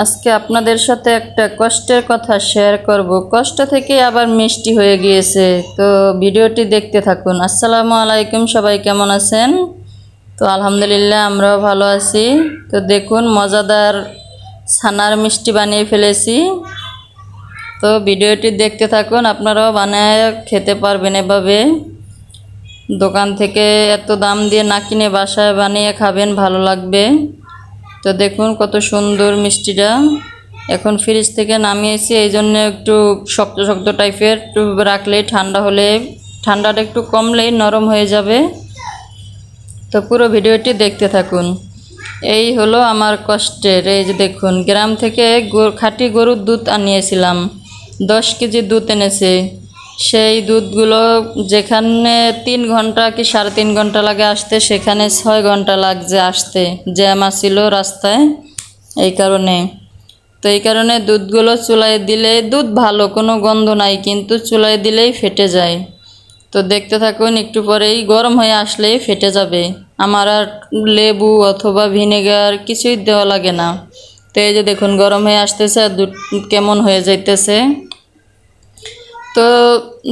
আজকে আপনাদের সাথে একটা কষ্টের কথা শেয়ার করব। কষ্ট থেকে আবার মিষ্টি হয়ে গিয়েছে, তো ভিডিওটি দেখতে থাকুন। আসসালামু আলাইকুম, সবাই কেমন আছেন? তো আলহামদুলিল্লাহ আমরাও ভালো আছি। তো দেখুন, মজাদার ছানার মিষ্টি বানিয়ে ফেলেছি। তো ভিডিওটি দেখতে থাকুন, আপনারাও বানায় খেতে পারবেন এভাবে। দোকান থেকে এত দাম দিয়ে না কিনে বাসায় বানিয়ে খাবেন, ভালো লাগবে। তো দেখুন কত সুন্দর মিষ্টিটা। এখন ফ্রিজ থেকে নামিয়েছি, এই জন্য একটু শক্ত শক্ত টাইপের, একটু রাখলেই ঠান্ডা হলে, ঠান্ডাটা একটু কমলেই নরম হয়ে যাবে। তো পুরো ভিডিওটি দেখতে থাকুন। এই হলো আমার কষ্টের। এই যে দেখুন, গ্রাম থেকে খাঁটি গরুর দুধ আনিয়েছিলাম, 10 কেজি দুধ এনেছে। সেই দুধগুলো যেখানে 3 ঘন্টা কি 3.5 ঘন্টা লাগে আসতে, সেখানে 6 ঘন্টা লাগছে আসতে, জ্যাম আসছিল রাস্তায় এই কারণে। তো এই কারণে দুধগুলো চুলায় দিলে, দুধ ভালো, কোনো গন্ধ নাই, কিন্তু চুলায় দিলেই ফেটে যায়। তো দেখতে থাকুন, একটু পরেই গরম হয়ে আসলেই ফেটে যাবে। আমার আর লেবু অথবা ভিনেগার কিছুই দেওয়া লাগে না। তো এই যে দেখুন, গরম হয়ে আসতেছে আর দুধ কেমন হয়ে যাইতেছে। তো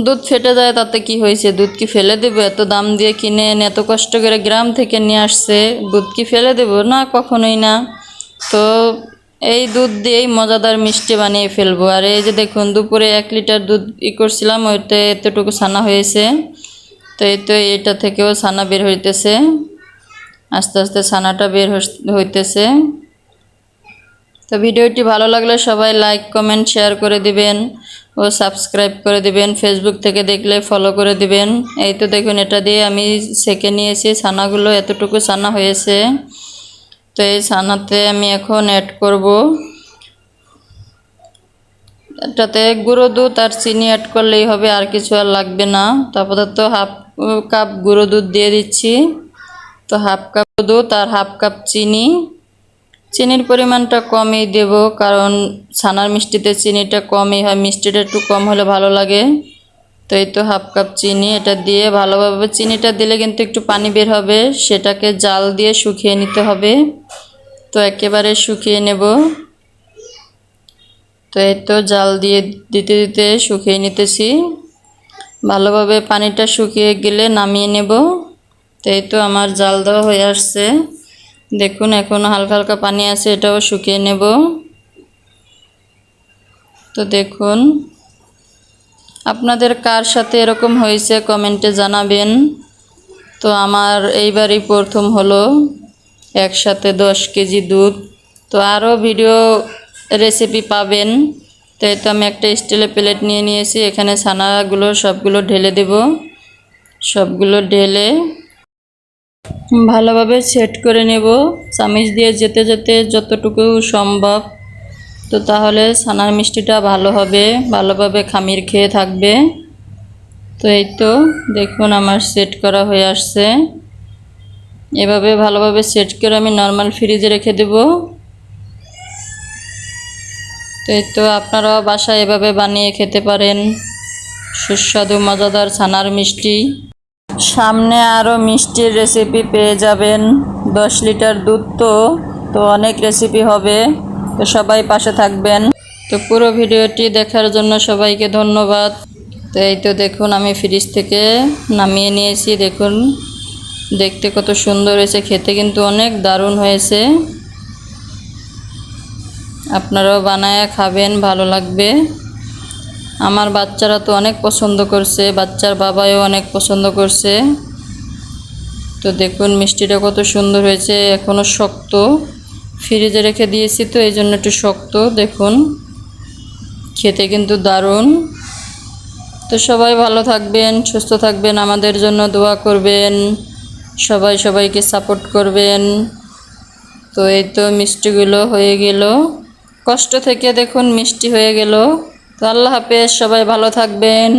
দুধ ফেটে যায়, তাতে কি হয়েছে? দুধ কি ফেলে দেবো? এত দাম দিয়ে কিনে এনে এত কষ্ট করে গ্রাম থেকে নিয়ে আসছে, দুধ কি ফেলে দেবো? না, কখনোই না। তো এই দুধ দিয়েই মজাদার মিষ্টি বানিয়ে ফেলবো। আর এই যে দেখুন, দুপুরে 1 লিটার দুধ করছিলাম, ওইতে এতটুকু ছানা হয়েছে। তো এই তো এটা থেকেও ছানা বের হইতেছে, আস্তে আস্তে ছানাটা বের হইতেছে। তো ভিডিওটি ভালো লাগলে সবাই লাইক, কমেন্ট, শেয়ার করে দিবেন ও সাবস্ক্রাইব করে দিবেন। ফেসবুক থেকে দেখলে ফলো করে দিবেন। এই তো দেখুন, এটা দিয়ে আমি সেঁকে নিয়েছি ছানাগুলো, এতটুকু ছানা হয়েছে। তো এই ছানাতে আমি এখন অ্যাড করব, এটাতে গুঁড়ো দুধ আর চিনি অ্যাড করলেই হবে, আর কিছু আর লাগবে না। তো আপাতত 1/2 কাপ গুঁড়ো দুধ দিয়ে দিচ্ছি। তো 1/2 কাপ দুধ আর 1/2 কাপ চিনি। চিনির পরিমাণটা কমই দেব, কারণ ছানার মিষ্টিতে চিনিটা কমই হয়, মিষ্টিটা একটু কম হলে ভালো লাগে। তো এই তো 1/2 কাপ চিনি, এটা দিয়ে ভালোভাবে, চিনিটা দিলে কিন্তু একটু পানি বের হবে, সেটাকে জাল দিয়ে শুকিয়ে নিতে হবে। তো একেবারে শুকিয়ে নেব। তো এই তো জাল দিয়ে দিতে দিতে শুকিয়ে নিতেছি ভালোভাবে। পানিটা শুকিয়ে গেলে নামিয়ে নেব। তো এই তো আমার জাল দেওয়া হয়ে আসছে। দেখুন, এখন হালকা হালকা পানি আছে, এটাও শুকিয়ে নেব। তো দেখুন, আপনাদের কার সাথে এরকম হয়েছে কমেন্টে জানাবেন। তো আমার এইবারই প্রথম হলো একসাথে 10 কেজি দুধ। তো আরও ভিডিও রেসিপি পাবেন। তো এই তো আমি একটা স্টিলের প্লেট নিয়ে নিয়েছি, এখানে ছানাগুলো সবগুলো ঢেলে দেব। সবগুলো ঢেলে ভালোভাবে সেট করে নেব, চামিচ দিয়ে যেতে যেতে যতটুকু সম্ভব। তো তাহলে ছানার মিষ্টিটা ভালো হবে, ভালোভাবে খামির খেয়ে থাকবে। তো এই তো দেখুন, আমার সেট করা হয়ে আসছে। এভাবে ভালোভাবে সেট করে আমি নর্মাল ফ্রিজে রেখে দেব। তো এই তো আপনারাও বাসায় এভাবে বানিয়ে খেতে পারেন, সুস্বাদু মজাদার ছানার মিষ্টি। সামনে আরও মিষ্টির রেসিপি পেয়ে যাবেন। 10 লিটার দুধ, তো অনেক রেসিপি হবে। তো সবাই পাশে থাকবেন। তো পুরো ভিডিওটি দেখার জন্য সবাইকে ধন্যবাদ। তো এই তো দেখুন, আমি ফ্রিজ থেকে নামিয়ে নিয়েছি। দেখুন, দেখতে কত সুন্দর হয়েছে, খেতে কিন্তু অনেক দারুণ হয়েছে। আপনারাও বানায় খাবেন, ভালো লাগবে। আমার বাচ্চারা তো অনেক পছন্দ করছে, বাচ্চার বাবাও অনেক পছন্দ করছে। তো দেখুন মিষ্টিটা কত সুন্দর হয়েছে, এখনও শক্ত, ফ্রিজে রেখে দিয়েছি তো এই জন্য একটু শক্ত। দেখুন, খেতে কিন্তু দারুণ। তো সবাই ভালো থাকবেন, সুস্থ থাকবেন, আমাদের জন্য দোয়া করবেন, সবাই সবাইকে সাপোর্ট করবেন। তো এই তো মিষ্টিগুলো হয়ে গেল, কষ্ট থেকে দেখুন মিষ্টি হয়ে গেল। তো আল্লাহ হাফেজ, সবাই ভালো থাকবেন।